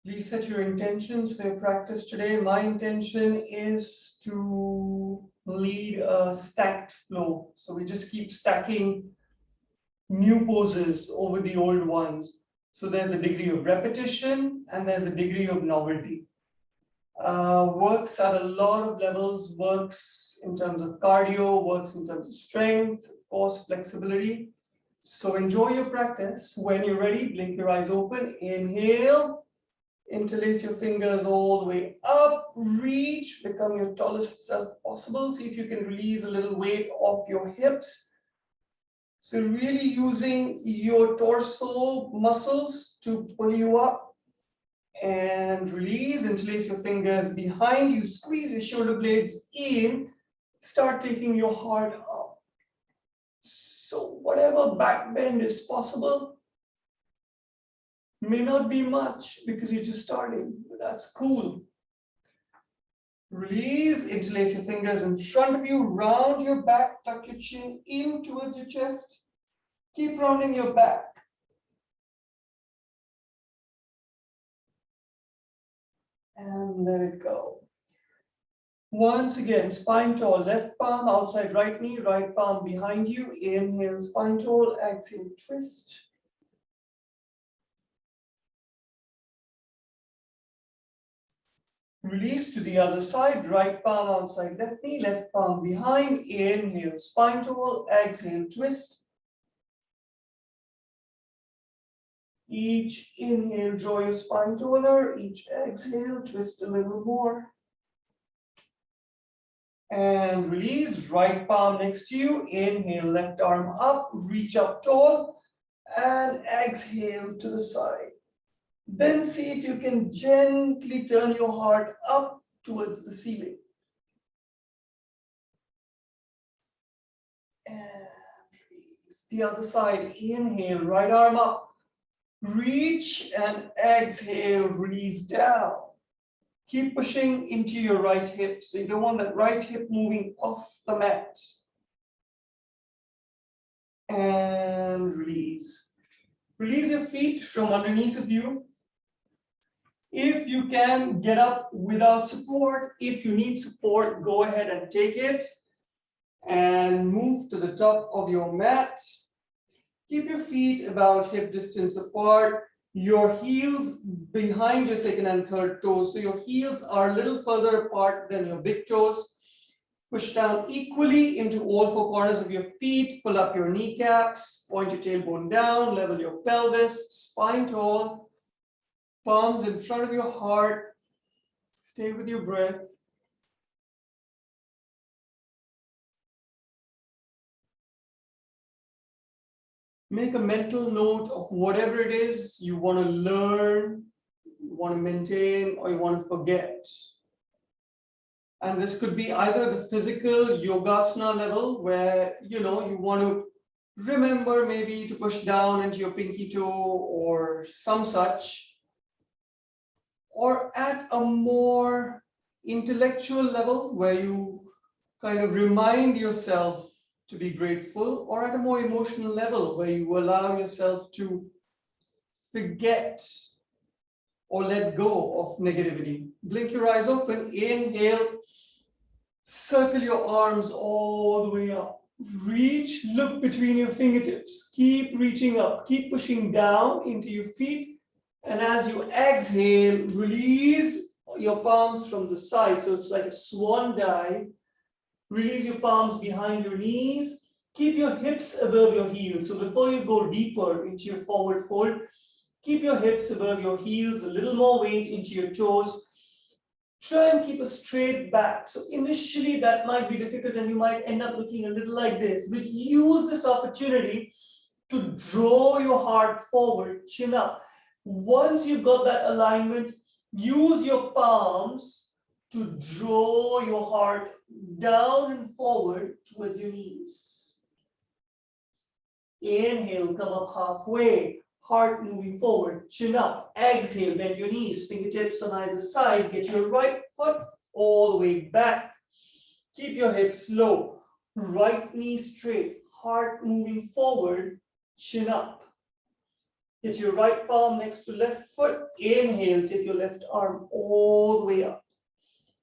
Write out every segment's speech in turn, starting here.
Please set your intentions for your practice today. My intention is to lead a stacked flow. So we just keep stacking new poses over the old ones. So there's a degree of repetition and there's a degree of novelty. Works at a lot of levels, works in terms of cardio, works in terms of strength, of course, flexibility. So enjoy your practice. When you're ready, blink your eyes open, inhale. Interlace your fingers all the way up, reach, become your tallest self possible. See if you can release a little weight off your hips. So really using your torso muscles to pull you up and release. Interlace your fingers behind you, squeeze your shoulder blades in, start taking your heart up. So whatever back bend is possible, may not be much because you're just starting, but that's cool. Release, interlace your fingers in front of you, round your back, tuck your chin in towards your chest. Keep rounding your back. And let it go. Once again, spine tall, left palm outside right knee, right palm behind you. Inhale, spine tall, exhale, twist. Release to the other side, right palm outside left knee, left palm behind. Inhale, spine tall, exhale, twist. Each inhale, draw your spine taller. Each exhale, twist a little more. And release, right palm next to you. Inhale, left arm up, reach up tall. And exhale to the side. Then see if you can gently turn your heart up towards the ceiling. And release. The other side, inhale, right arm up. Reach and exhale, release down. Keep pushing into your right hip. So you don't want that right hip moving off the mat. And release. Release your feet from underneath of you. If you can get up without support, if you need support, go ahead and take it and move to the top of your mat. Keep your feet about hip distance apart, your heels behind your second and third toes. So your heels are a little further apart than your big toes. Push down equally into all four corners of your feet, pull up your kneecaps, point your tailbone down, level your pelvis, spine tall. Palms in front of your heart. Stay with your breath. Make a mental note of whatever it is you want to learn, you want to maintain, or you want to forget. And this could be either the physical yogasana level where you want to remember maybe to push down into your pinky toe or some such. Or at a more intellectual level where you kind of remind yourself to be grateful, or at a more emotional level where you allow yourself to forget or let go of negativity. Blink your eyes open, inhale, circle your arms all the way up. Reach, look between your fingertips. Keep reaching up, keep pushing down into your feet. And as you exhale, release your palms from the side. So it's like a swan dive. Release your palms behind your knees. Keep your hips above your heels. So before you go deeper into your forward fold, keep your hips above your heels, a little more weight into your toes. Try and keep a straight back. So initially that might be difficult and you might end up looking a little like this. But use this opportunity to draw your heart forward, chin up. Once you've got that alignment, use your palms to draw your heart down and forward towards your knees. Inhale, come up halfway, heart moving forward, chin up. Exhale, bend your knees, fingertips on either side. Get your right foot all the way back. Keep your hips low, right knee straight, heart moving forward, chin up. Get your right palm next to left foot. Inhale, take your left arm all the way up.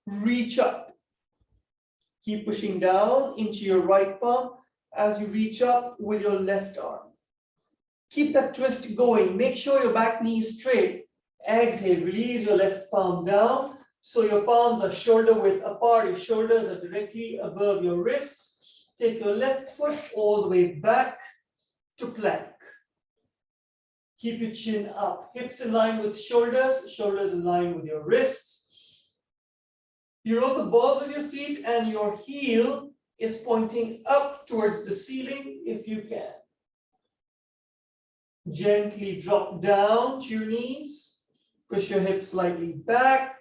Reach up. Keep pushing down into your right palm as you reach up with your left arm. Keep that twist going. Make sure your back knee is straight. Exhale, release your left palm down. So your palms are shoulder width apart. Your shoulders are directly above your wrists. Take your left foot all the way back to plank. Keep your chin up. Hips in line with shoulders. Shoulders in line with your wrists. You roll the balls of your feet and your heel is pointing up towards the ceiling if you can. Gently drop down to your knees. Push your hips slightly back.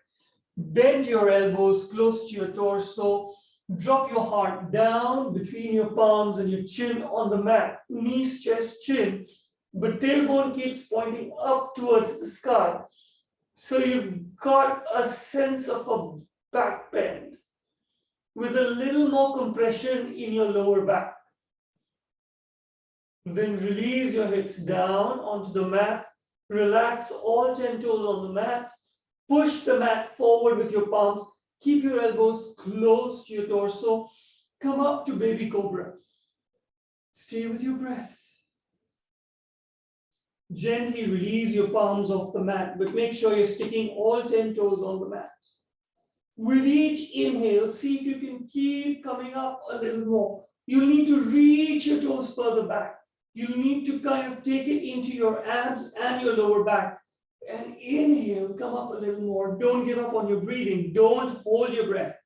Bend your elbows close to your torso. Drop your heart down between your palms and your chin on the mat. Knees, chest, chin. But tailbone keeps pointing up towards the sky. So you've got a sense of a back bend with a little more compression in your lower back. Then release your hips down onto the mat. Relax all 10 toes on the mat. Push the mat forward with your palms. Keep your elbows close to your torso. Come up to baby cobra. Stay with your breath. Gently release your palms off the mat, but make sure you're sticking all 10 toes on the mat. With each inhale, see if you can keep coming up a little more. You'll need to reach your toes further back. You'll need to kind of take it into your abs and your lower back. And inhale, come up a little more. Don't give up on your breathing. Don't hold your breath.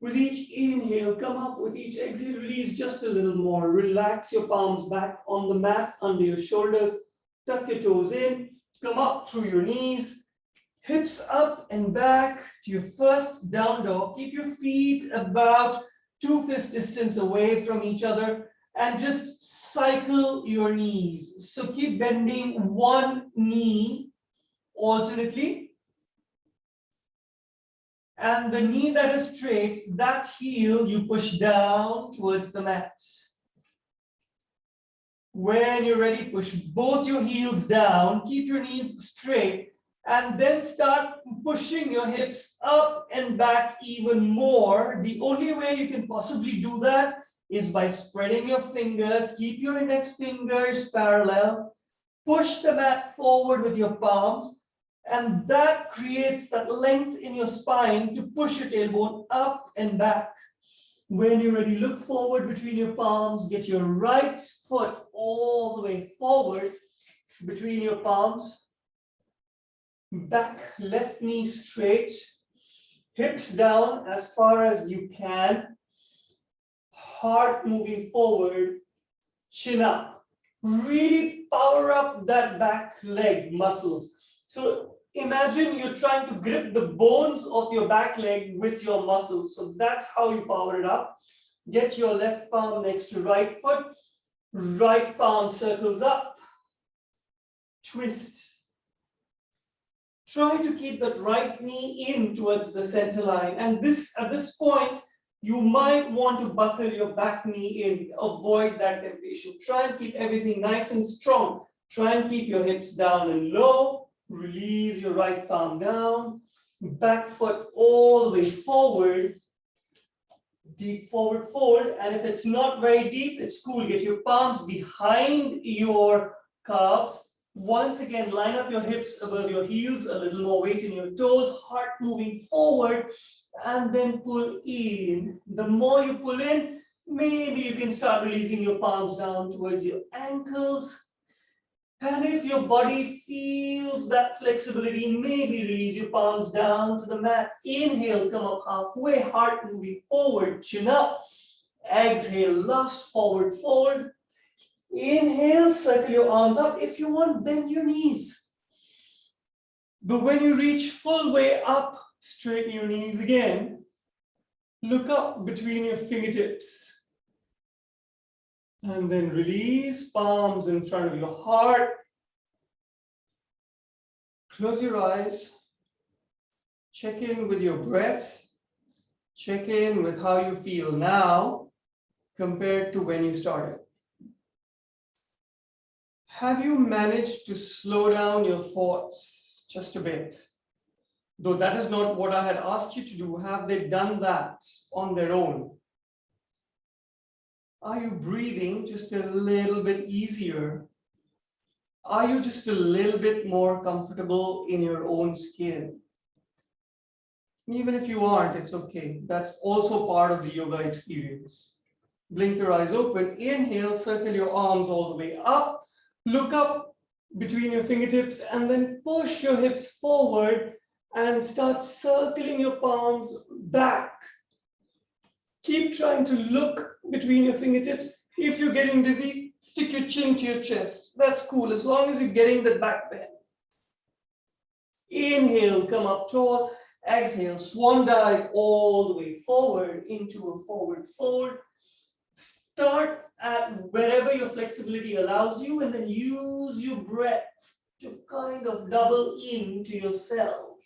With each inhale, come up. With each exhale, release just a little more. Relax your palms back on the mat, under your shoulders. Tuck your toes in. Come up through your knees. Hips up and back to your first down dog. Keep your feet about 2 fist distance away from each other. And just cycle your knees. So keep bending one knee alternately. And the knee that is straight, that heel you push down towards the mat. When you're ready, push both your heels down. Keep your knees straight. And then start pushing your hips up and back even more. The only way you can possibly do that is by spreading your fingers. Keep your index fingers parallel. Push the mat forward with your palms. And that creates that length in your spine to push your tailbone up and back. When you're ready, look forward between your palms. Get your right foot all the way forward between your palms. Back, left knee straight. Hips down as far as you can. Heart moving forward, chin up. Really power up that back leg muscles. So imagine you're trying to grip the bones of your back leg with your muscles. So that's how you power it up. Get your left palm next to right foot. Right palm circles up. Twist. Try to keep that right knee in towards the center line. And at this point, you might want to buckle your back knee in. Avoid that temptation. Try and keep everything nice and strong. Try and keep your hips down and low. Release your right palm down. Back foot all the way forward. Deep forward fold. And if it's not very deep, it's cool. Get your palms behind your calves. Once again, line up your hips above your heels. A little more weight in your toes. Heart moving forward. And then pull in. The more you pull in, maybe you can start releasing your palms down towards your ankles. And if your body feels that flexibility, maybe release your palms down to the mat. Inhale, come up halfway, heart moving forward, chin up. Exhale, last forward fold. Inhale, circle your arms up. If you want, bend your knees. But when you reach full way up, straighten your knees again. Look up between your fingertips. And then release, palms in front of your heart. Close your eyes. Check in with your breath. Check in with how you feel now compared to when you started. Have you managed to slow down your thoughts just a bit? Though that is not what I had asked you to do, have they done that on their own? Are you breathing just a little bit easier? Are you just a little bit more comfortable in your own skin? Even if you aren't, it's okay. That's also part of the yoga experience. Blink your eyes open. Inhale, circle your arms all the way up. Look up between your fingertips and then push your hips forward and start circling your palms back. Keep trying to look between your fingertips. If you're getting dizzy, stick your chin to your chest. That's cool, as long as you're getting the back bend. Inhale, come up tall. Exhale, swan dive all the way forward into a forward fold. Start at wherever your flexibility allows you, and then use your breath to kind of double into yourself.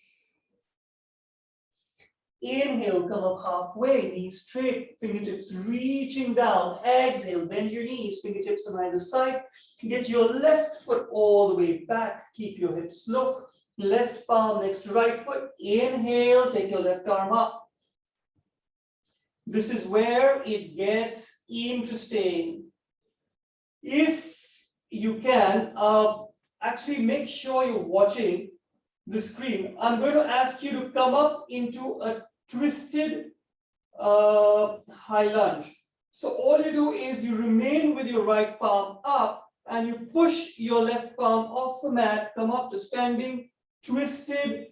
Inhale, come up halfway, knees straight, fingertips reaching down. Exhale, bend your knees, fingertips on either side. Get your left foot all the way back. Keep your hips low. Left palm next to right foot. Inhale, take your left arm up. This is where it gets interesting. If you can, actually make sure you're watching the screen. I'm going to ask you to come up into a twisted high lunge. So all you do is you remain with your right palm up and you push your left palm off the mat, come up to standing, twisted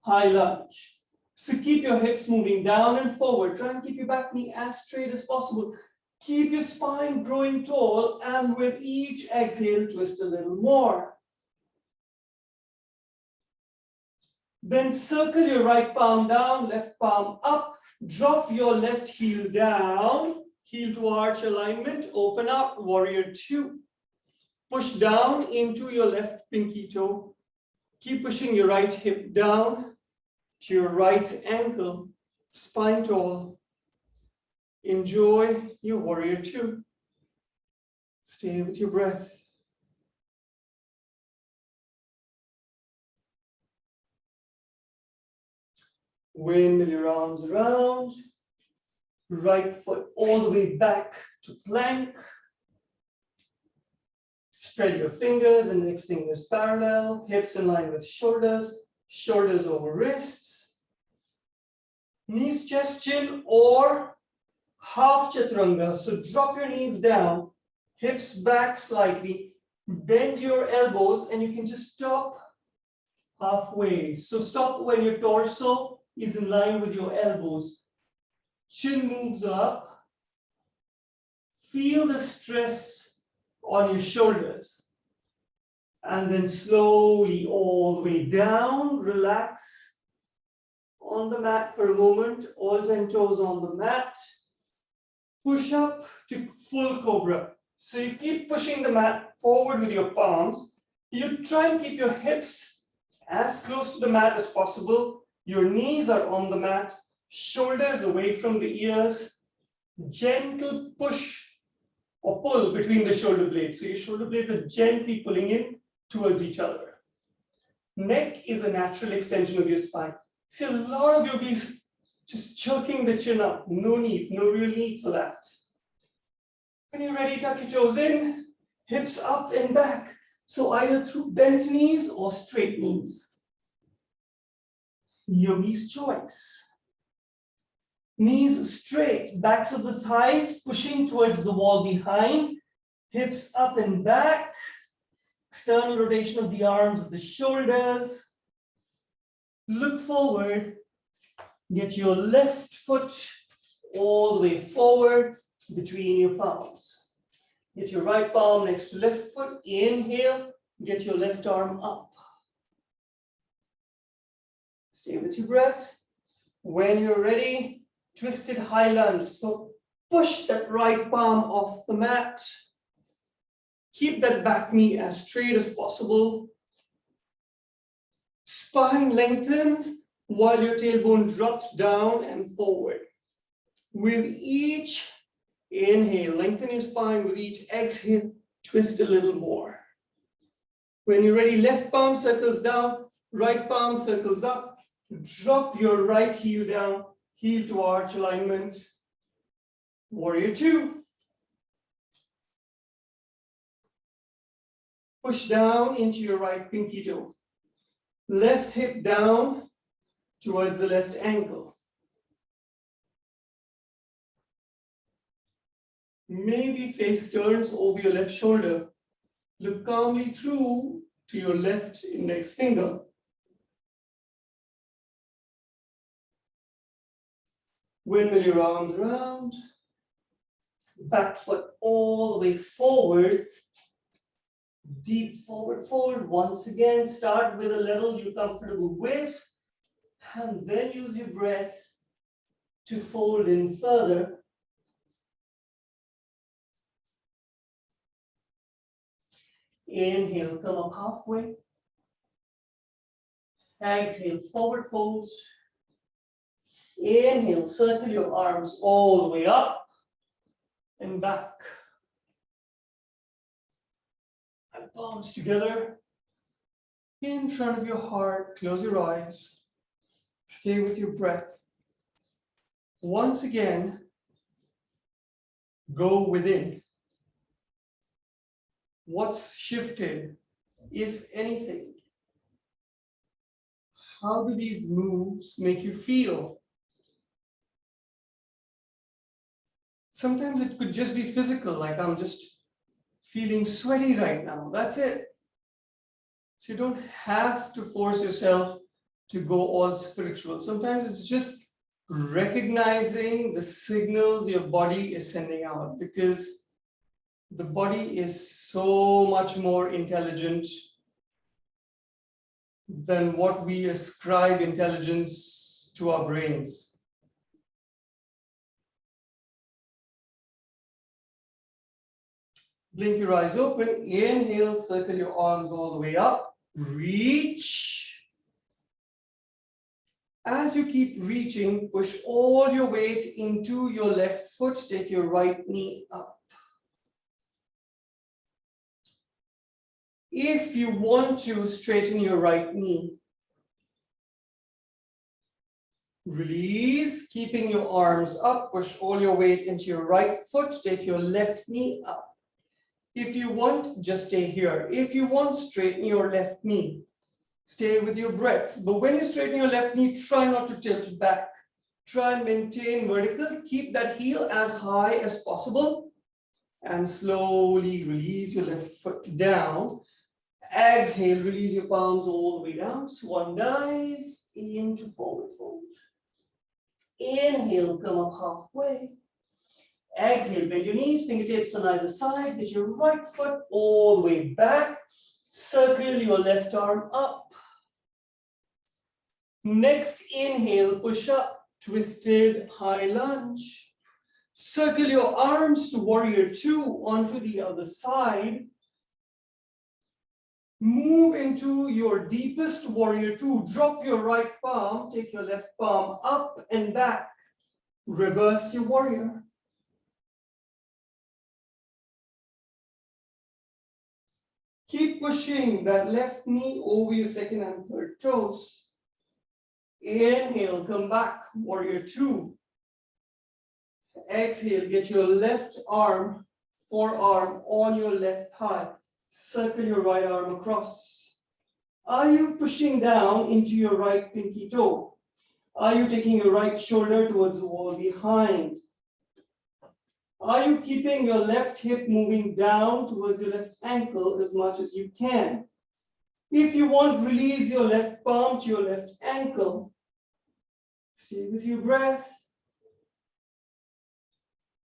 high lunge. So keep your hips moving down and forward. Try and keep your back knee as straight as possible. Keep your spine growing tall, and with each exhale, twist a little more. Then circle your right palm down, left palm up. Drop your left heel down, heel to arch alignment. Open up, warrior two. Push down into your left pinky toe. Keep pushing your right hip down to your right ankle, spine tall. Enjoy your warrior two. Stay with your breath. Windmill your arms around. Right foot all the way back to plank. Spread your fingers, index fingers parallel, hips in line with shoulders, shoulders over wrists. Knees, chest, chin, or half chaturanga. So drop your knees down, hips back slightly, bend your elbows, and you can just stop halfway. So stop when your torso is in line with your elbows. Chin moves up. Feel the stress on your shoulders. And then slowly all the way down, relax on the mat for a moment, all 10 toes on the mat. Push up to full cobra. So you keep pushing the mat forward with your palms. You try and keep your hips as close to the mat as possible. Your knees are on the mat, shoulders away from the ears. Gentle push or pull between the shoulder blades. So your shoulder blades are gently pulling in towards each other. Neck is a natural extension of your spine. See, a lot of yogis just jerking the chin up. No need, no real need for that. When you're ready, tuck your toes in, hips up and back. So either through bent knees or straight knees. Yogi's choice. Knees straight, backs of the thighs pushing towards the wall behind, hips up and back, external rotation of the arms of the shoulders. Look forward, get your left foot all the way forward between your palms. Get your right palm next to left foot, inhale, get your left arm up. Stay with your breath. When you're ready, twisted high lunge. So push that right palm off the mat. Keep that back knee as straight as possible. Spine lengthens while your tailbone drops down and forward. With each inhale, lengthen your spine. With each exhale, Twist a little more. When you're ready, left palm circles down, right palm circles up. Drop your right heel down, heel to arch alignment. Warrior two. Push down into your right pinky toe. Left hip down towards the left ankle. Maybe face turns over your left shoulder. Look calmly through to your left index finger. Windmill your arms around. Back foot all the way forward. Deep forward fold. Once again, start with a level you're comfortable with. And then use your breath to fold in further. Inhale, come up halfway. Exhale, forward fold. Inhale, circle your arms all the way up and back. And palms together in front of your heart. Close your eyes. Stay with your breath. Once again, go within. What's shifted, if anything? How do these moves make you feel? Sometimes it could just be physical, like I'm just feeling sweaty right now. That's it. So you don't have to force yourself to go all spiritual. Sometimes it's just recognizing the signals your body is sending out, because the body is so much more intelligent than what we ascribe intelligence to our brains. Blink your eyes open. Inhale, circle your arms all the way up. Reach. As you keep reaching, push all your weight into your left foot. Take your right knee up. If you want to, straighten your right knee. Release, keeping your arms up. Push all your weight into your right foot. Take your left knee up. If you want, just stay here. If you want, straighten your left knee. Stay with your breath. But when you straighten your left knee, try not to tilt it back. Try and maintain vertical. Keep that heel as high as possible. And slowly release your left foot down. Exhale, release your palms all the way down. Swan dive into forward fold. Inhale, come up halfway. Exhale, bend your knees, fingertips on either side. Get your right foot all the way back. Circle your left arm up. Next inhale, push up, twisted high lunge. Circle your arms to warrior two onto the other side. Move into your deepest warrior two. Drop your right palm, take your left palm up and back. Reverse your warrior. Keep pushing that left knee over your second and third toes. Inhale, come back, warrior two. Exhale, get your left arm, forearm on your left thigh. Circle your right arm across. Are you pushing down into your right pinky toe? Are you taking your right shoulder towards the wall behind? Are you keeping your left hip moving down towards your left ankle as much as you can? If you want, release your left palm to your left ankle. Stay with your breath.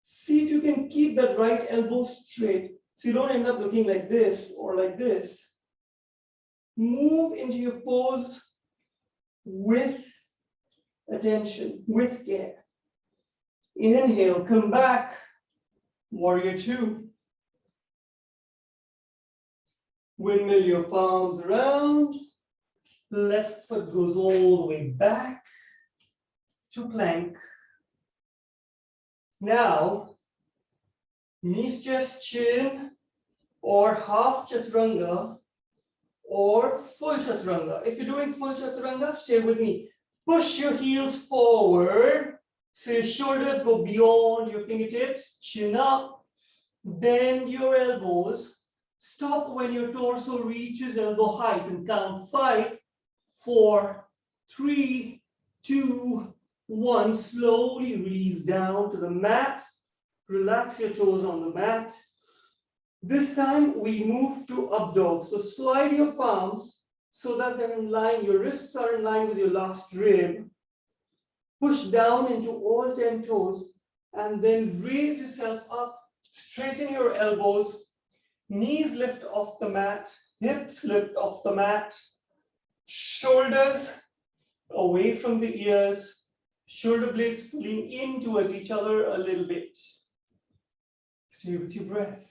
See if you can keep that right elbow straight so you don't end up looking like this or like this. Move into your pose with attention, with care. Inhale, come back. Warrior two. Windmill your palms around. Left foot goes all the way back to plank. Now, knees, chest, chin, or half chaturanga, or full chaturanga. If you're doing full chaturanga, stay with me. Push your heels forward, so your shoulders go beyond your fingertips, chin up, bend your elbows, stop when your torso reaches elbow height and count 5, 4, 3, 2, 1. Slowly release down to the mat. Relax your toes on the mat. This time we move to up dog. So slide your palms so that they're in line, your wrists are in line with your last rib. Push down into all 10 toes and then raise yourself up, straighten your elbows, knees lift off the mat, hips lift off the mat, shoulders away from the ears, shoulder blades pulling in towards each other a little bit. Stay with your breath.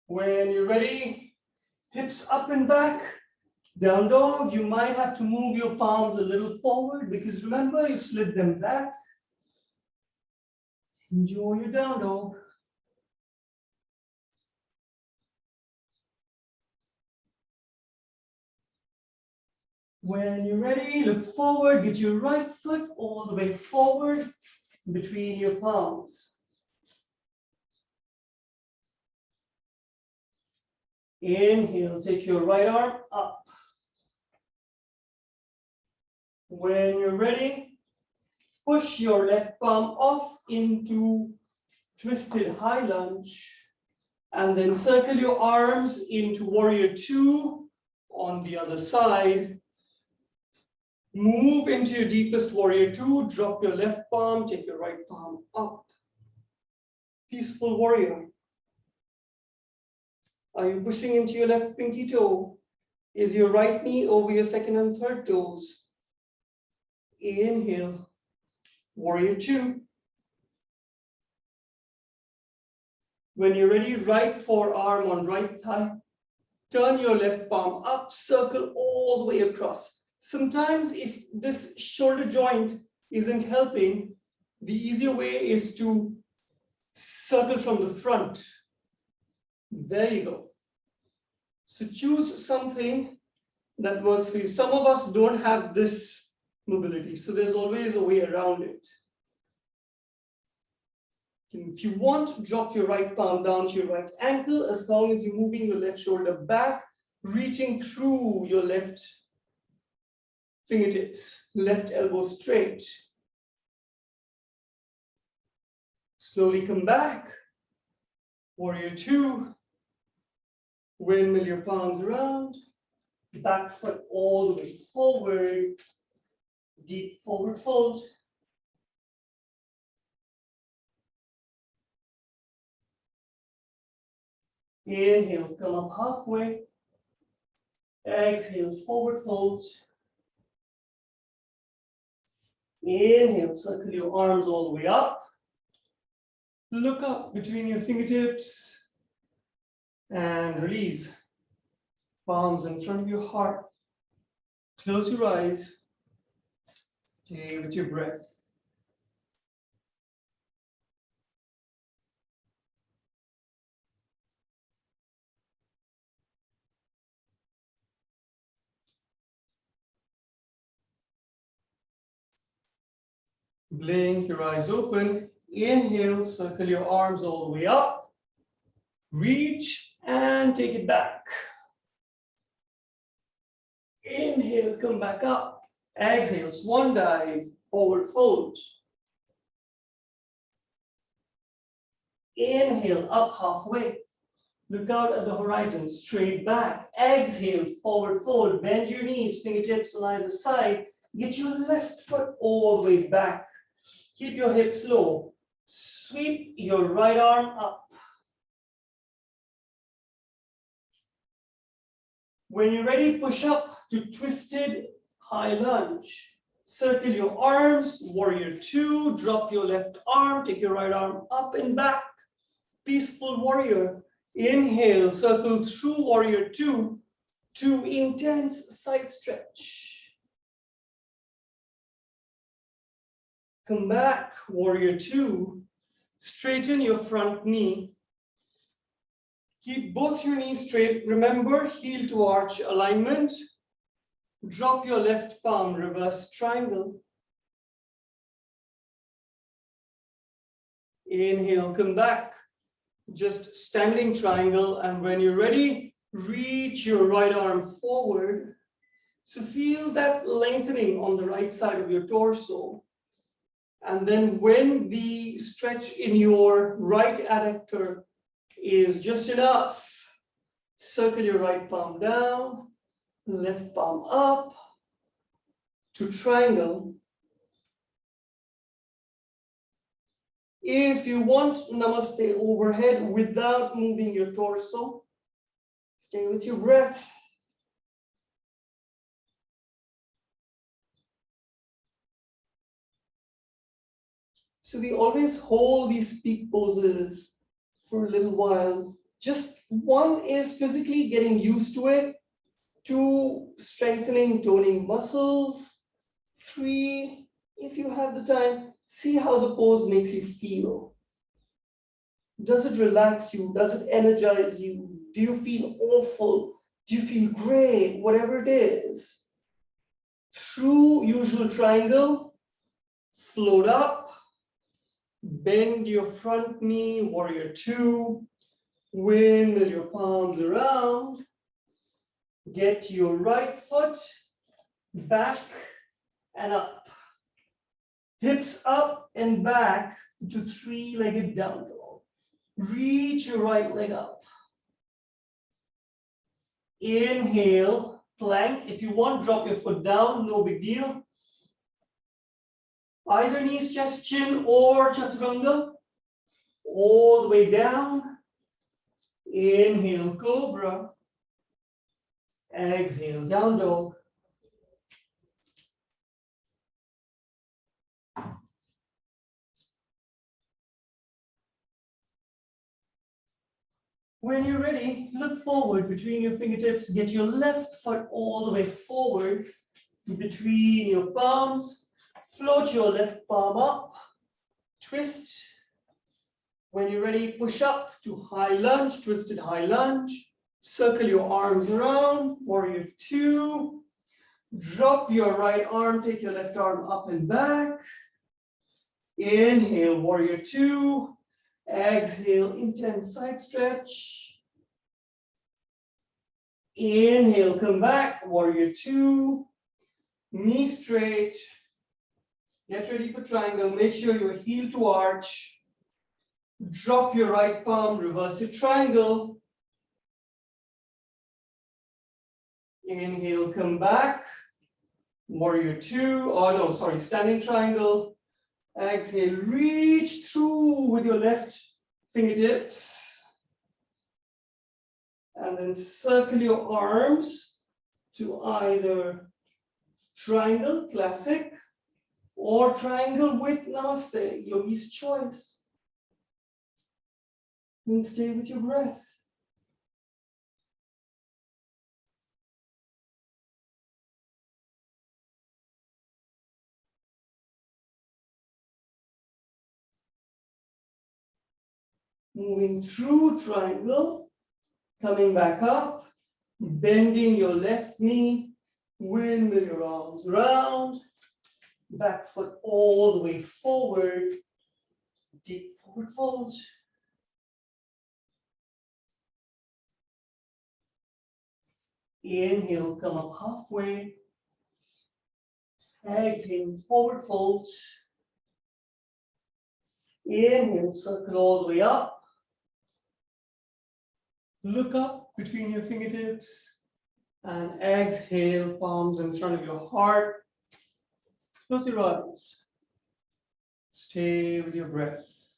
When you're ready, hips up and back, down dog. You might have to move your palms a little forward because remember, you slid them back. Enjoy your down dog. When you're ready, look forward, get your right foot all the way forward between your palms. Inhale, take your right arm up. When you're ready, push your left palm off into twisted high lunge, and then circle your arms into warrior 2 on the other side. Move into your deepest warrior 2, drop your left palm, take your right palm up. Peaceful warrior. Are you pushing into your left pinky toe? Is your right knee over your second and third toes? Inhale, warrior 2. When you're ready, right forearm on right thigh. Turn your left palm up, circle all the way across. Sometimes if this shoulder joint isn't helping, the easier way is to circle from the front. There you go. So choose something that works for you. Some of us don't have this mobility, so there's always a way around it. If you want, drop your right palm down to your right ankle as long as you're moving your left shoulder back, reaching through your left fingertips, left elbow straight. Slowly come back. Warrior 2. Windmill your palms around. Back foot all the way forward. Deep forward fold. Inhale, come up halfway. Exhale, forward fold. Inhale, circle your arms all the way up. Look up between your fingertips. And release. Palms in front of your heart. Close your eyes. Stay with your breath. Blink your eyes open. Inhale, circle your arms all the way up. Reach and take it back. Inhale, come back up. Exhale, swan dive, forward fold. Inhale, up halfway. Look out at the horizon, straight back. Exhale, forward fold. Bend your knees, fingertips on either side. Get your left foot all the way back. Keep your hips low. Sweep your right arm up. When you're ready, push up to twisted high lunge. Circle your arms, warrior 2, drop your left arm, take your right arm up and back. Peaceful warrior. Inhale, circle through warrior 2 to intense side stretch. Come back, warrior two. Straighten your front knee. Keep both your knees straight. Remember, heel to arch alignment. Drop your left palm, reverse triangle. Inhale, come back. Just standing triangle. And when you're ready, reach your right arm forward. So feel that lengthening on the right side of your torso. And then when the stretch in your right adductor is just enough, circle your right palm down, left palm up to triangle. If you want namaste overhead without moving your torso, stay with your breath. So we always hold these peak poses for a little while. Just one is physically getting used to it. Two, strengthening, toning muscles. Three, if you have the time, see how the pose makes you feel. Does it relax you? Does it energize you? Do you feel awful? Do you feel great? Whatever it is. Through usual triangle, float up. Bend your front knee, warrior two. Windmill your palms around. Get your right foot back and up. Hips up and back to three-legged down dog. Reach your right leg up. Inhale, plank. If you want, drop your foot down, no big deal. Either knees, chest, chin, or chaturanga. All the way down. Inhale, cobra. Exhale, down dog. When you're ready, look forward between your fingertips. Get your left foot all the way forward between your palms. Float your left palm up. Twist. When you're ready, push up to high lunge, twisted high lunge. Circle your arms around, warrior two. Drop your right arm, take your left arm up and back. Inhale, warrior two. Exhale, intense side stretch. Inhale, come back, warrior two. Knee straight. Get ready for triangle. Make sure your heel to arch. Drop your right palm, reverse your triangle. Inhale, come back. Warrior two. Oh no, sorry, standing triangle. Exhale, reach through with your left fingertips. And then circle your arms to either triangle, classic, or triangle with namaste, yogi's choice. And stay with your breath. Moving through triangle, coming back up, bending your left knee, windmill your arms around, back foot all the way forward, deep forward fold. Inhale, come up halfway. Exhale, forward fold. Inhale, circle all the way up. Look up between your fingertips. And exhale, palms in front of your heart. Close your eyes. Stay with your breath.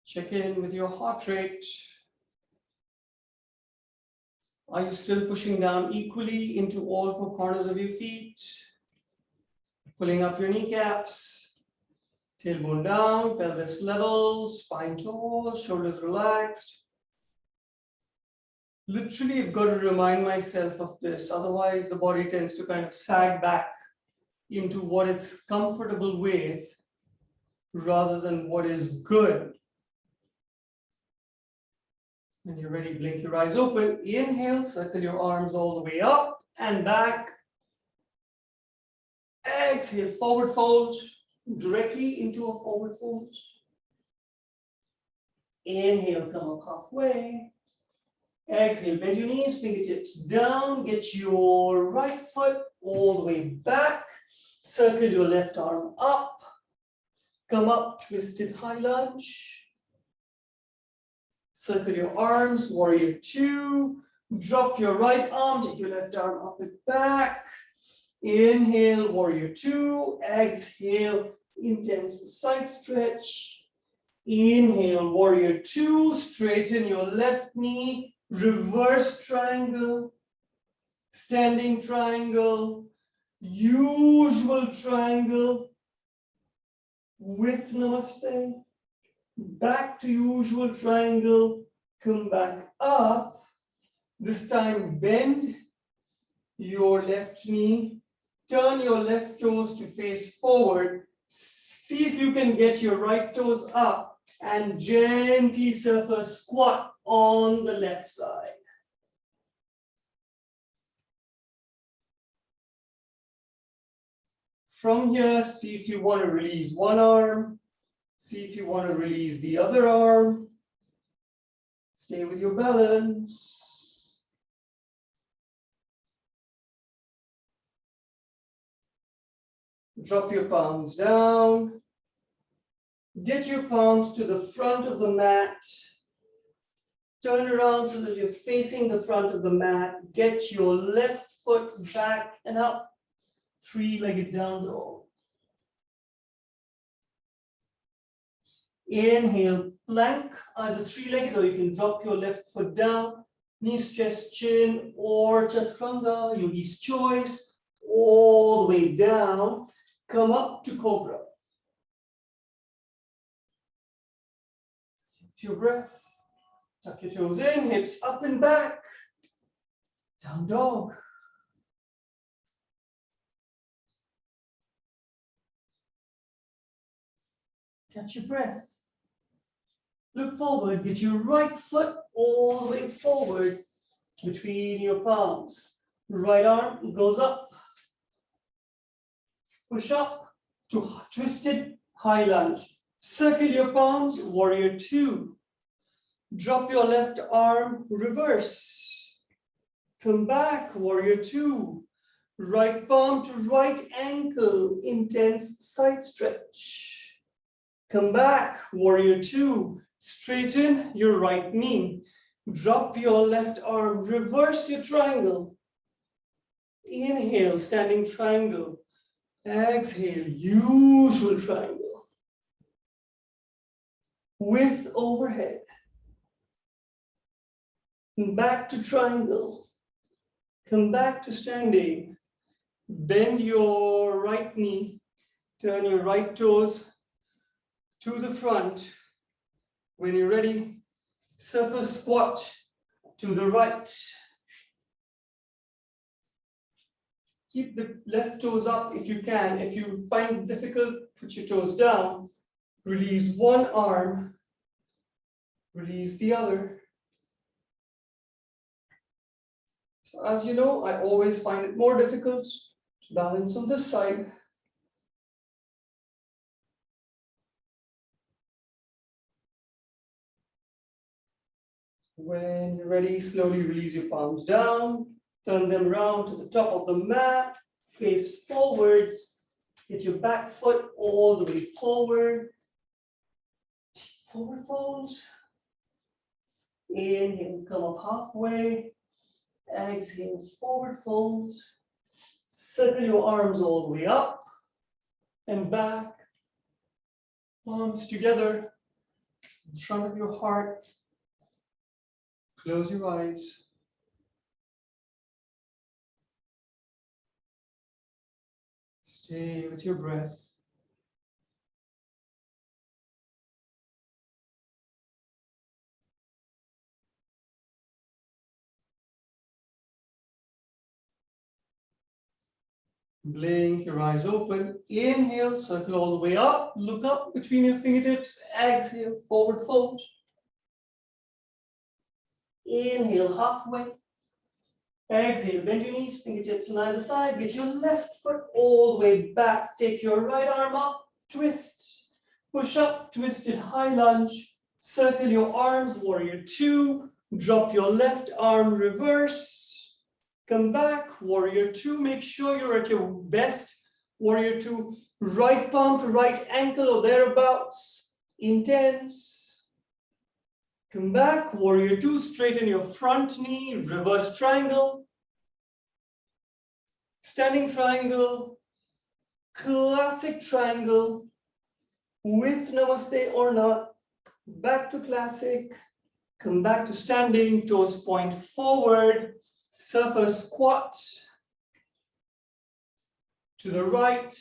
Check in with your heart rate. Are you still pushing down equally into all four corners of your feet? Pulling up your kneecaps. Tailbone down, pelvis level, spine tall, shoulders relaxed. Literally, I've got to remind myself of this. Otherwise, the body tends to kind of sag back into what it's comfortable with rather than what is good. When you're ready, blink your eyes open. Inhale, circle your arms all the way up and back. Exhale, forward fold, directly into a forward fold. Inhale, come up halfway. Exhale, bend your knees, fingertips down. Get your right foot all the way back. Circle your left arm up. Come up, twisted high lunge. Circle your arms, warrior two. Drop your right arm, take your left arm up and back. Inhale, warrior two. Exhale, intense side stretch. Inhale, warrior two. Straighten your left knee. Reverse triangle. Standing triangle. Usual triangle. With namaste. Back to usual triangle. Come back up. This time bend your left knee. Turn your left toes to face forward. See if you can get your right toes up and gently surface squat on the left side. From here, see if you want to release one arm. See if you want to release the other arm. Stay with your balance. Drop your palms down. Get your palms to the front of the mat. Turn around so that you're facing the front of the mat. Get your left foot back and up. Three-legged down dog. Inhale, plank, either three-legged or you can drop your left foot down. Knees, chest, chin, or chaturanga, yogi's choice. All the way down. Come up to Cobra. Take your breath. Tuck your toes in, hips up and back. Down dog. Catch your breath. Look forward, get your right foot all the way forward between your palms. Right arm goes up. Push up to twisted high lunge. Circle your palms, warrior two. Drop your left arm, reverse. Come back, warrior two. Right palm to right ankle, intense side stretch. Come back, warrior two. Straighten your right knee. Drop your left arm, reverse your triangle. Inhale, standing triangle. Exhale, usual triangle. With overhead. Back to triangle. Come back to standing. Bend your right knee. Turn your right toes to the front. When you're ready, surface squat to the right. Keep the left toes up if you can. If you find it difficult, put your toes down. Release one arm. Release the other. So as you know, I always find it more difficult to balance on this side. When you're ready, slowly release your palms down. Turn them around to the top of the mat. Face forwards. Get your back foot all the way forward. Forward fold. Inhale, come up halfway. Exhale, forward fold. Circle your arms all the way up and back. Palms together in front of your heart. Close your eyes. Stay with your breath. Blink your eyes open. Inhale, circle all the way up. Look up between your fingertips. Exhale, forward fold. Inhale, halfway. Exhale, bend your knees, fingertips on either side. Get your left foot all the way back. Take your right arm up, twist. Push up, twisted high lunge. Circle your arms, warrior two. Drop your left arm, reverse. Come back, warrior two. Make sure you're at your best. Warrior two, right palm to right ankle or thereabouts. Intense. Come back, warrior two, straighten your front knee, reverse triangle. Standing triangle, classic triangle, with namaste or not. Back to classic, come back to standing, toes point forward, surfer squat. To the right,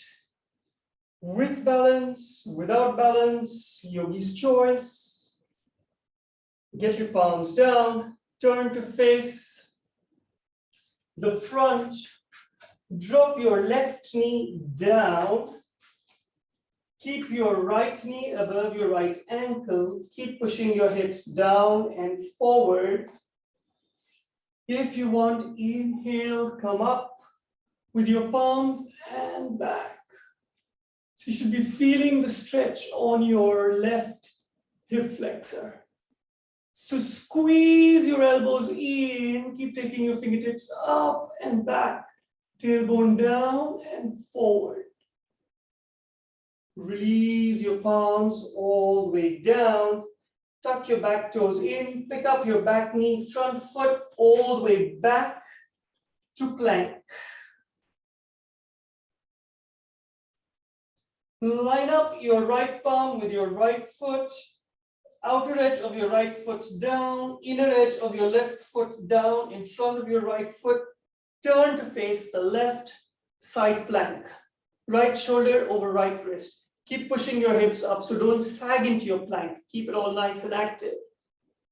with balance, without balance, yogi's choice. Get your palms down, turn to face the front, drop your left knee down, keep your right knee above your right ankle, keep pushing your hips down and forward. If you want, inhale, come up with your palms and back. So you should be feeling the stretch on your left hip flexor. So squeeze your elbows in, keep taking your fingertips up and back, tailbone down and forward. Release your palms all the way down, tuck your back toes in, pick up your back knee, front foot all the way back to plank. Line up your right palm with your right foot. Outer edge of your right foot down, inner edge of your left foot down, in front of your right foot. Turn to face the left, side plank. Right shoulder over right wrist. Keep pushing your hips up, so don't sag into your plank. Keep it all nice and active.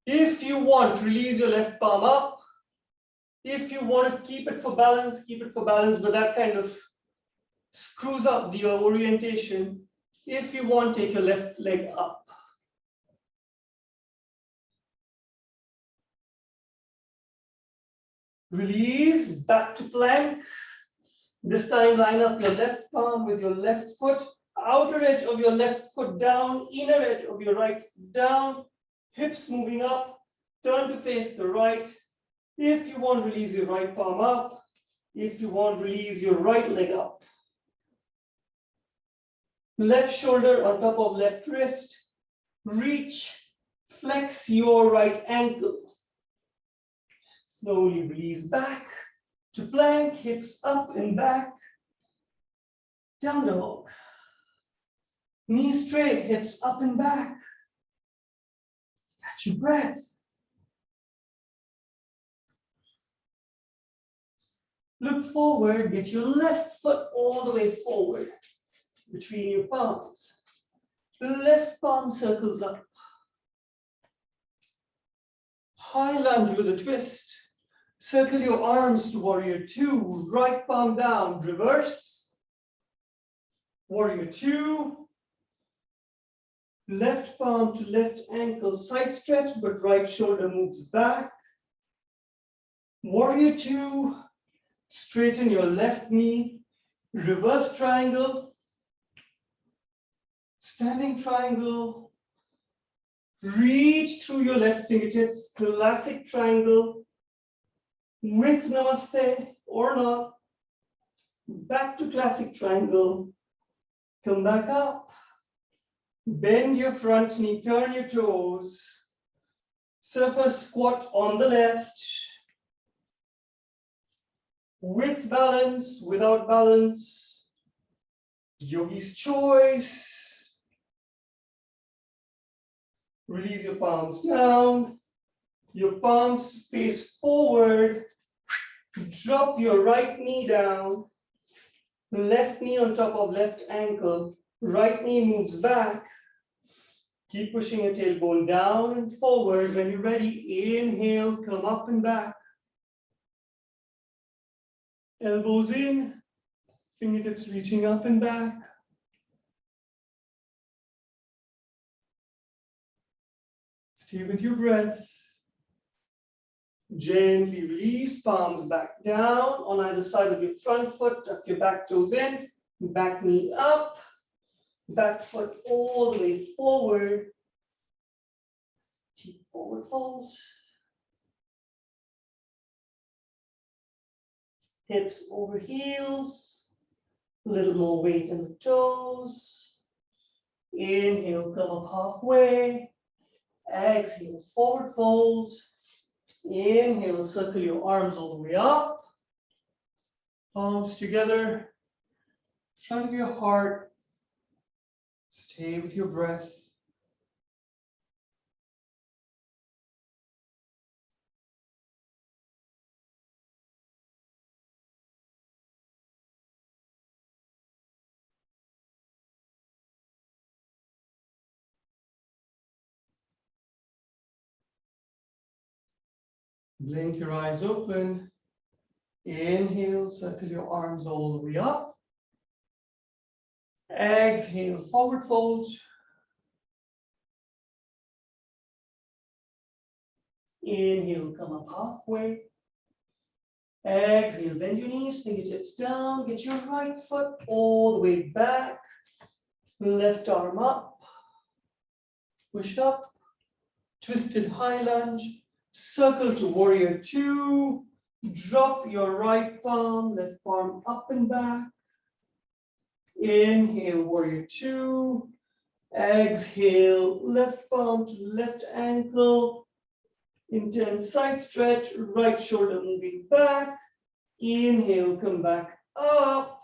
If you want, release your left palm up. If you want to keep it for balance, but that kind of screws up the orientation. If you want, take your left leg up. Release, back to plank. This time line up your left palm with your left foot, outer edge of your left foot down, inner edge of your right foot down, hips moving up, turn to face the right. If you want, release your right palm up. If you want, release your right leg up. Left shoulder on top of left wrist. Reach, flex your right ankle. Slowly release back to plank, hips up and back. Down dog. Knees straight, hips up and back. Catch your breath. Look forward, get your left foot all the way forward between your palms. The left palm circles up. High lunge with a twist. Circle your arms to warrior two. Right palm down, reverse. Warrior two. Left palm to left ankle, side stretch, but right shoulder moves back. Warrior two. Straighten your left knee. Reverse triangle. Standing triangle. Reach through your left fingertips, classic triangle, with namaste or not. Back to classic triangle. Come back up. Bend your front knee, turn your toes. Surfer squat on the left. With balance, without balance. Yogi's choice. Release your palms down. Your palms face forward. Drop your right knee down. Left knee on top of left ankle. Right knee moves back. Keep pushing your tailbone down and forward. When you're ready, inhale, come up and back. Elbows in, Fingertips reaching up and back. Stay with your breath. Gently release, palms back down on either side of your front foot. Tuck your back toes in, back knee up, back foot all the way forward. Deep forward fold. Hips over heels. A little more weight in the toes. Inhale, come up halfway. Exhale, forward fold. Inhale, circle your arms all the way up. Palms together. Front of your heart. Stay with your breath. Blink your eyes open. Inhale, circle your arms all the way up. Exhale, forward fold. Inhale, come up halfway. Exhale, bend your knees, fingertips down. Get your right foot all the way back. Left arm up. Push up. Twisted high lunge. Circle to warrior two. Drop your right palm, left palm up and back. Inhale, warrior two. Exhale, left palm to left ankle. Intense side stretch, right shoulder moving back. Inhale, come back up.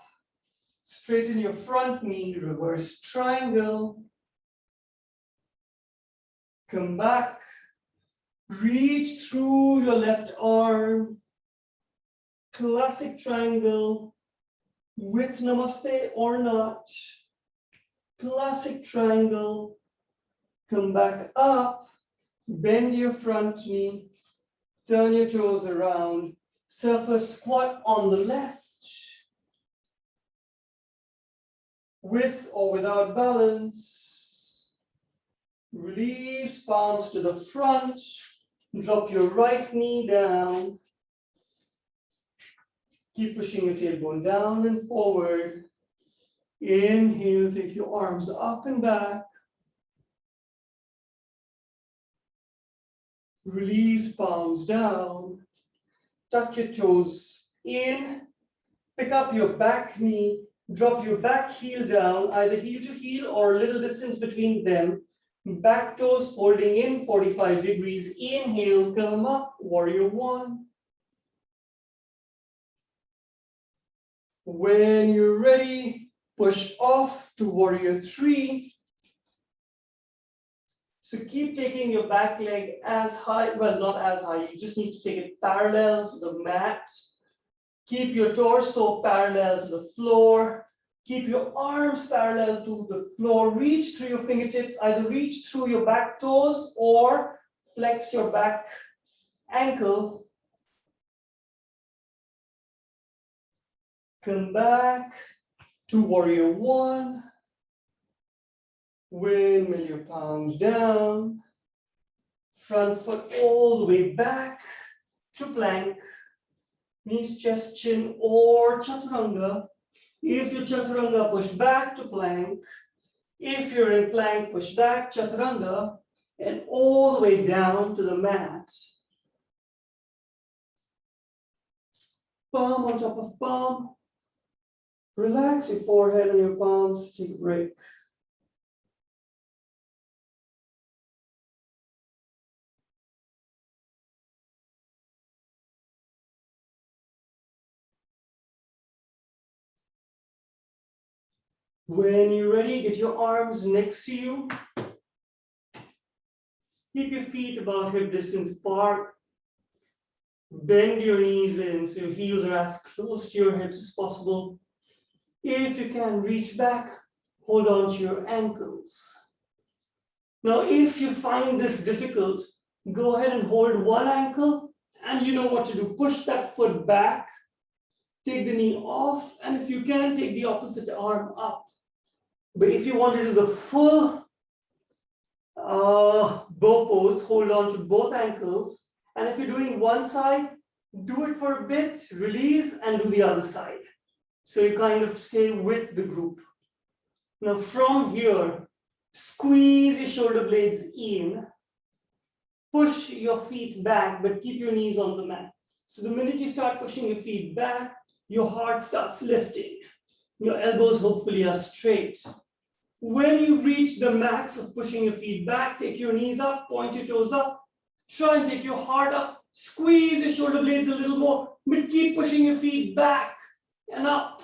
Straighten your front knee, reverse triangle. Come back. Reach through your left arm. Classic triangle with namaste or not. Classic triangle. Come back up. Bend your front knee. Turn your toes around. Surface squat on the left. With or without balance. Release, palms to the front. Drop your right knee down. Keep pushing your tailbone down and forward. Inhale, take your arms up and back. Release, palms down. Tuck your toes in. Pick up your back knee. Drop your back heel down, either heel to heel or a little distance between them. Back toes folding in 45 degrees. Inhale, come up, warrior one. When you're ready, push off to warrior three. So keep taking your back leg as high, well, not as high, you just need to take it parallel to the mat. Keep your torso parallel to the floor. Keep your arms parallel to the floor. Reach through your fingertips, either reach through your back toes or flex your back ankle. Come back to warrior one. Windmill your palms down. Front foot all the way back to plank. Knees, chest, chin, or chaturanga. If you're chaturanga, push back to plank. If you're in plank, push back, chaturanga, and all the way down to the mat. Palm on top of palm. Relax your forehead and your palms. Take a break. When you're ready, get your arms next to you. Keep your feet about hip distance apart. Bend your knees in so your heels are as close to your hips as possible. If you can, reach back, hold on to your ankles. Now, if you find this difficult, go ahead and hold one ankle, and you know what to do. Push that foot back, take the knee off, and if you can, take the opposite arm up. But if you want to do the full bow pose, hold on to both ankles. And if you're doing one side, do it for a bit, release, and do the other side. So you kind of stay with the group. Now from here, squeeze your shoulder blades in, push your feet back, but keep your knees on the mat. So the minute you start pushing your feet back, your heart starts lifting. Your elbows hopefully are straight. When you reach the max of pushing your feet back, take your knees up, point your toes up, try and take your heart up, squeeze your shoulder blades a little more, but keep pushing your feet back and up.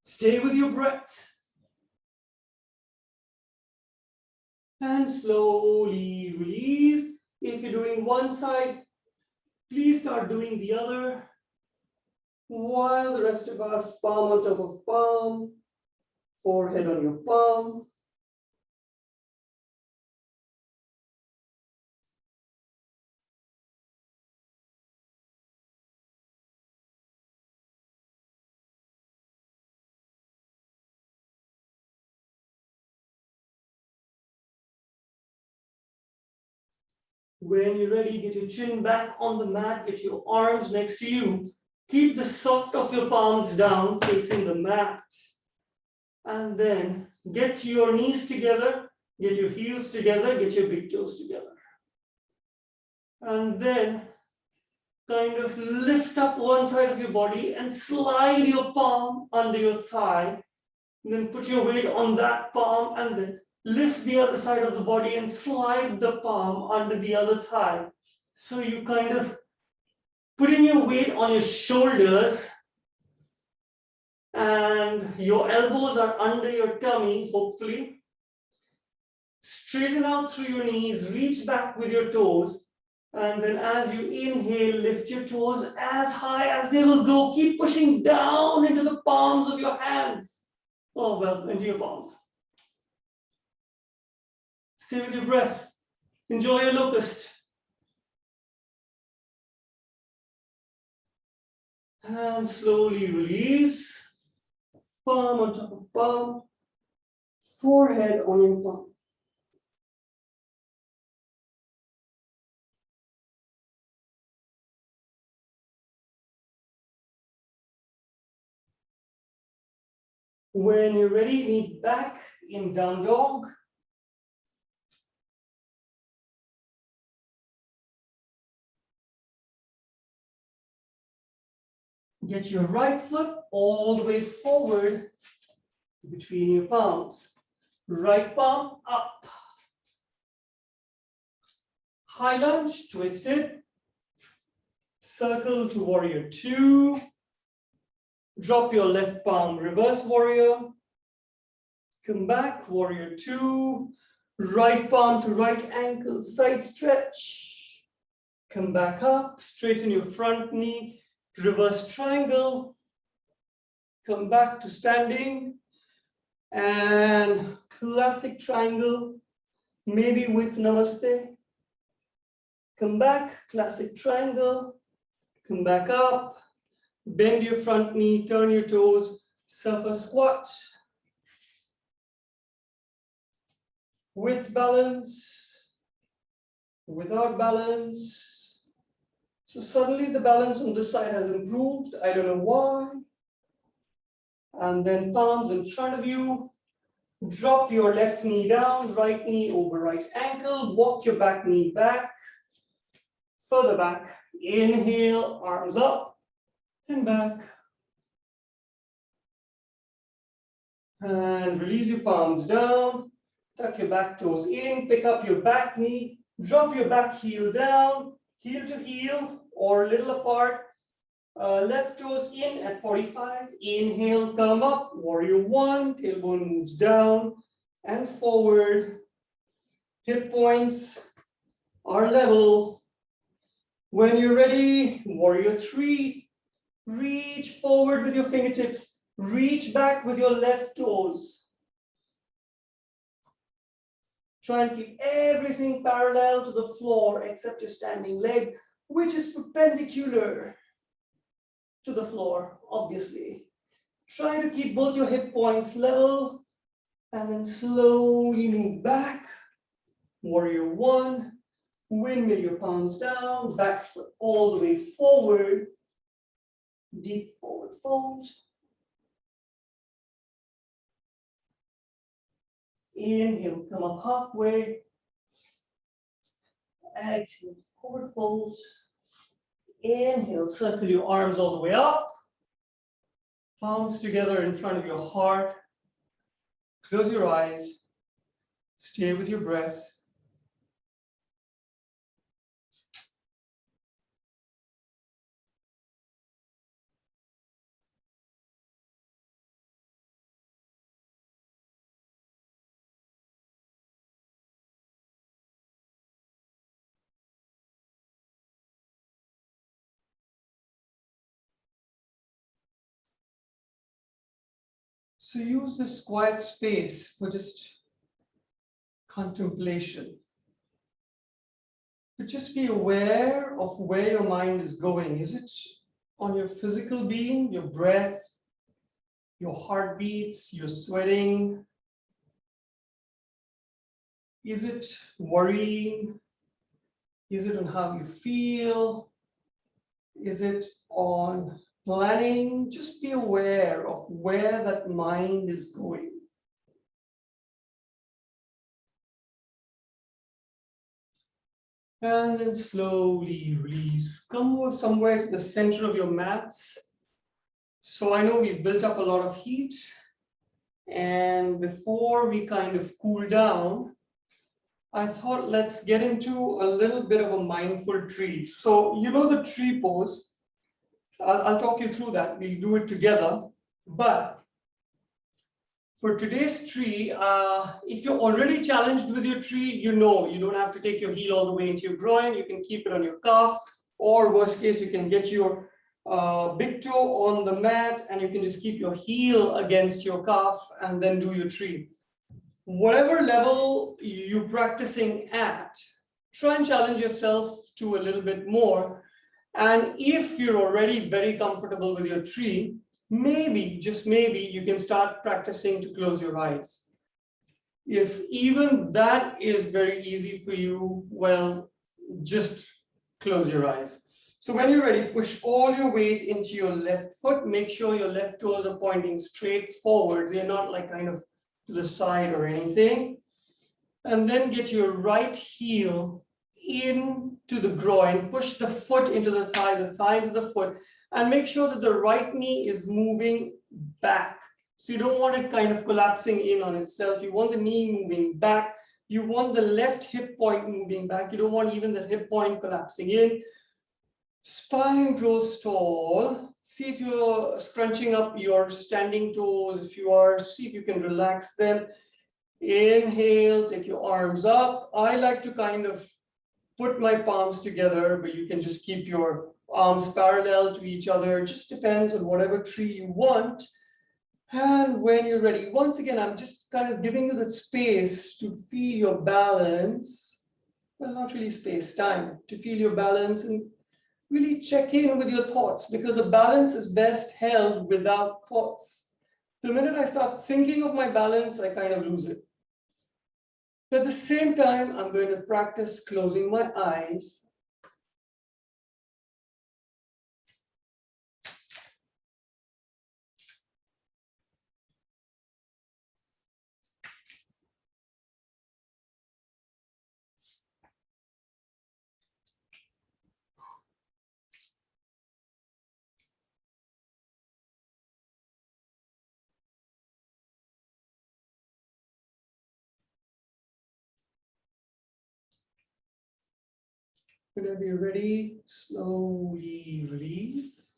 Stay with your breath. And slowly release. If you're doing one side, please start doing the other. While the rest of us, palm on top of palm, forehead on your palm. When you're ready, get your chin back on the mat, get your arms next to you. Keep the soft of your palms down, facing the mat. And then get your knees together, get your heels together, get your big toes together. And then kind of lift up one side of your body and slide your palm under your thigh. And then put your weight on that palm and then lift the other side of the body and slide the palm under the other thigh. So you kind of putting your weight on your shoulders and your elbows are under your tummy, hopefully. Straighten out through your knees, reach back with your toes. And then as you inhale, lift your toes as high as they will go. Keep pushing down into the palms of your hands. Oh, well, into your palms. Stay with your breath. Enjoy your locust. And slowly release. Palm on top of palm. Forehead on your palm. When you're ready, knee back in down dog. Get your right foot all the way forward between your palms. Right palm up. High lunge, twisted. Circle to warrior two. Drop your left palm, reverse warrior. Come back, warrior two. Right palm to right ankle, side stretch. Come back up, straighten your front knee. Reverse triangle, come back to standing, and classic triangle, maybe with namaste. Come back, classic triangle, come back up, bend your front knee, turn your toes, surfer squat. With balance, without balance. So suddenly the balance on this side has improved. I don't know why. And then palms in front of you. Drop your left knee down, right knee over right ankle. Walk your back knee back. Further back. Inhale, arms up and back. And release your palms down. Tuck your back toes in. Pick up your back knee. Drop your back heel down. Heel to heel or a little apart. Left toes in at 45. Inhale, come up. Warrior one. Tailbone moves down and forward. Hip points are level. When you're ready, warrior three. Reach forward with your fingertips. Reach back with your left toes. Try and keep everything parallel to the floor except your standing leg, which is perpendicular. to the floor, obviously. Try to keep both your hip points level and then slowly move back. Warrior one, windmill your palms down, back foot all the way forward. Deep forward fold. Inhale, come up halfway. Exhale, forward fold. Inhale, circle your arms all the way up. Palms together in front of your heart. Close your eyes. Stay with your breath. So use this quiet space for just contemplation. But just be aware of where your mind is going. Is it on your physical being, your breath, your heartbeats, your sweating? Is it worrying? Is it on how you feel? Is it on planning? Just be aware of where that mind is going. And then slowly release. Come somewhere to the center of your mats. So I know we've built up a lot of heat. And before we kind of cool down, I thought let's get into a little bit of a mindful tree. So you know the tree pose. I'll talk you through that. We'll do it together. But for today's tree, if you're already challenged with your tree, you know you don't have to take your heel all the way into your groin. You can keep it on your calf, or worst case, you can get your big toe on the mat and you can just keep your heel against your calf and then do your tree. Whatever level you're practicing at, try and challenge yourself to a little bit more. And if you're already very comfortable with your tree, maybe, just maybe, you can start practicing to close your eyes. If even that is very easy for you, well, just close your eyes. So when you're ready, push all your weight into your left foot. Make sure your left toes are pointing straight forward. They're not like kind of to the side or anything. And then get your right heel into the groin. Push the foot into the thigh into the foot. And make sure that the right knee is moving back. So you don't want it kind of collapsing in on itself. You want the knee moving back. You want the left hip point moving back. You don't want even the hip point collapsing in. Spine grows tall. See if you're scrunching up your standing toes. If you are, see if you can relax them. Inhale, take your arms up. I like to kind of put my palms together, but you can just keep your arms parallel to each other. It just depends on whatever tree you want. And when you're ready, once again, I'm just kind of giving you that space to feel your balance. Well, not really space, time, to feel your balance and really check in with your thoughts, because a balance is best held without thoughts. The minute I start thinking of my balance, I kind of lose it. But at the same time, I'm going to practice closing my eyes. Whenever you're ready, slowly release.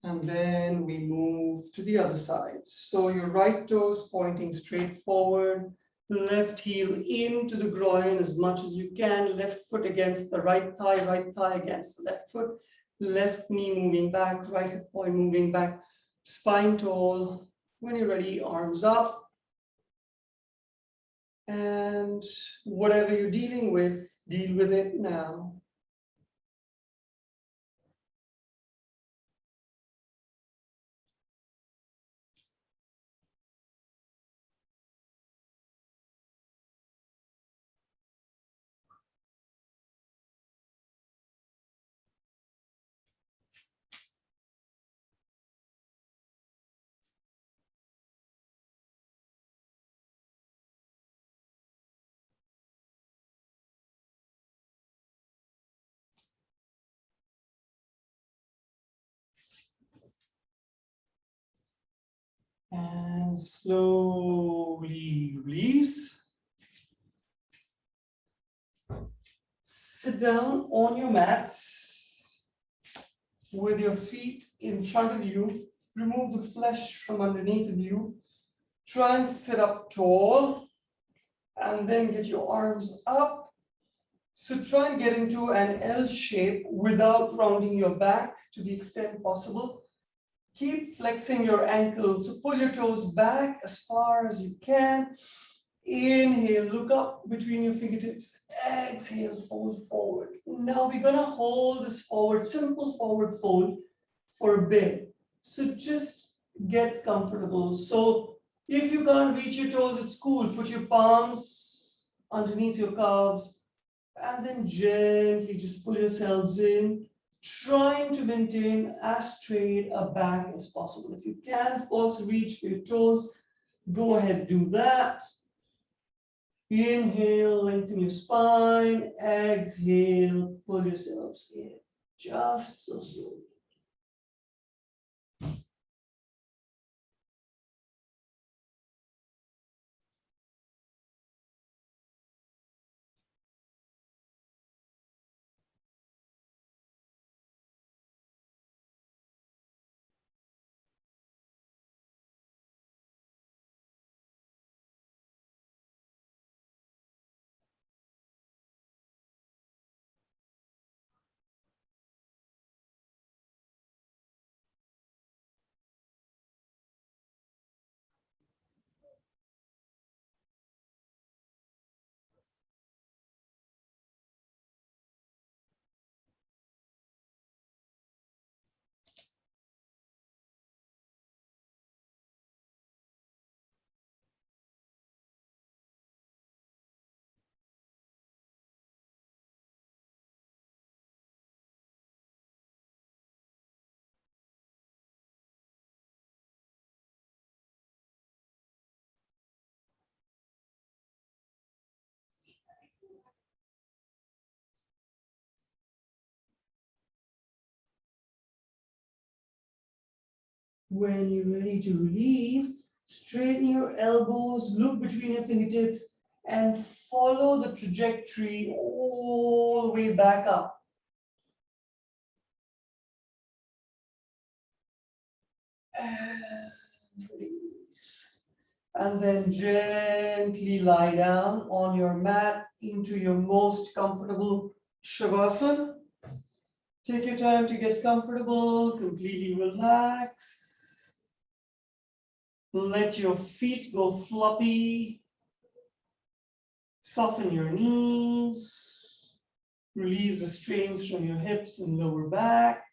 And then we move to the other side. So your right toes pointing straight forward, left heel into the groin as much as you can, left foot against the right thigh against the left foot, left knee moving back, right hip point moving back, spine tall. When you're ready, arms up. And whatever you're dealing with, deal with it now. And slowly release. Sit down on your mat with your feet in front of you. Remove the flesh from underneath of you. Try and sit up tall and then get your arms up. So try and get into an L shape without rounding your back to the extent possible. Keep flexing your ankles. So pull your toes back as far as you can. Inhale, look up between your fingertips. Exhale, fold forward. Now we're gonna hold this forward, simple forward fold for a bit. So just get comfortable. So if you can't reach your toes, it's cool. Put your palms underneath your calves and then gently just pull yourselves in, trying to maintain as straight a back as possible. If you can, of course, reach for your toes, go ahead, do that. Inhale, lengthen your spine. Exhale, pull yourselves in. Just so slowly. When you're ready to release, straighten your elbows, look between your fingertips, and follow the trajectory all the way back up. And release. And then gently lie down on your mat into your most comfortable Shavasana. Take your time to get comfortable, completely relax. Let your feet go floppy. Soften your knees. Release the strains from your hips and lower back.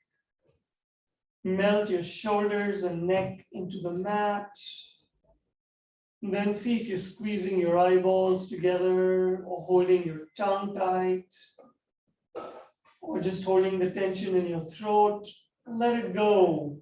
Melt your shoulders and neck into the mat. And then see if you're squeezing your eyeballs together or holding your tongue tight or just holding the tension in your throat. Let it go.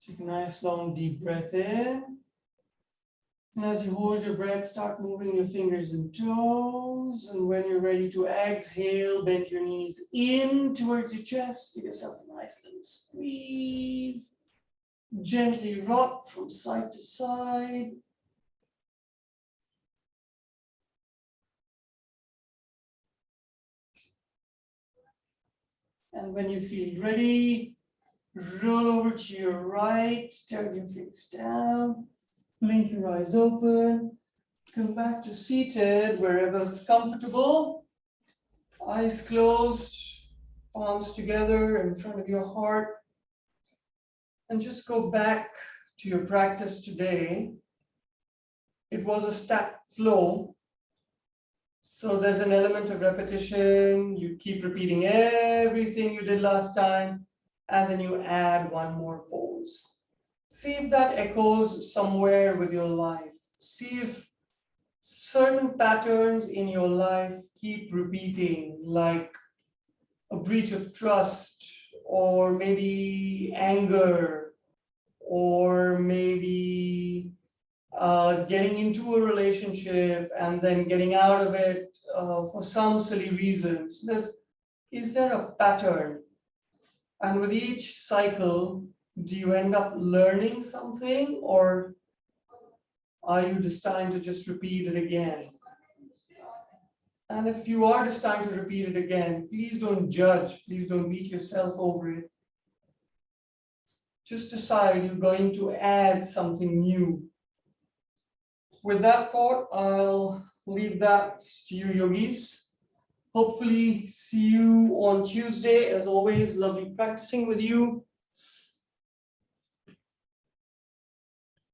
Take a nice long deep breath in. And as you hold your breath, start moving your fingers and toes. And when you're ready to exhale, bend your knees in towards your chest. Give yourself a nice little squeeze. Gently rock from side to side. And when you feel ready, Roll over to your right, turn your face down, blink your eyes open, come back to seated wherever is comfortable. Eyes closed, palms together in front of your heart. And just go back to your practice today. It was a stacked flow. So there's an element of repetition. You keep repeating everything you did last time, and then you add one more pose. See if that echoes somewhere with your life. See if certain patterns in your life keep repeating, like a breach of trust, or maybe anger, or maybe getting into a relationship and then getting out of it for some silly reasons. Is there a pattern? And with each cycle, do you end up learning something, or are you destined to just repeat it again? And if you are destined to repeat it again, please don't judge, please don't beat yourself over it. Just decide you're going to add something new. With that thought, I'll leave that to you, yogis. Hopefully see you on Tuesday. As always, lovely practicing with you.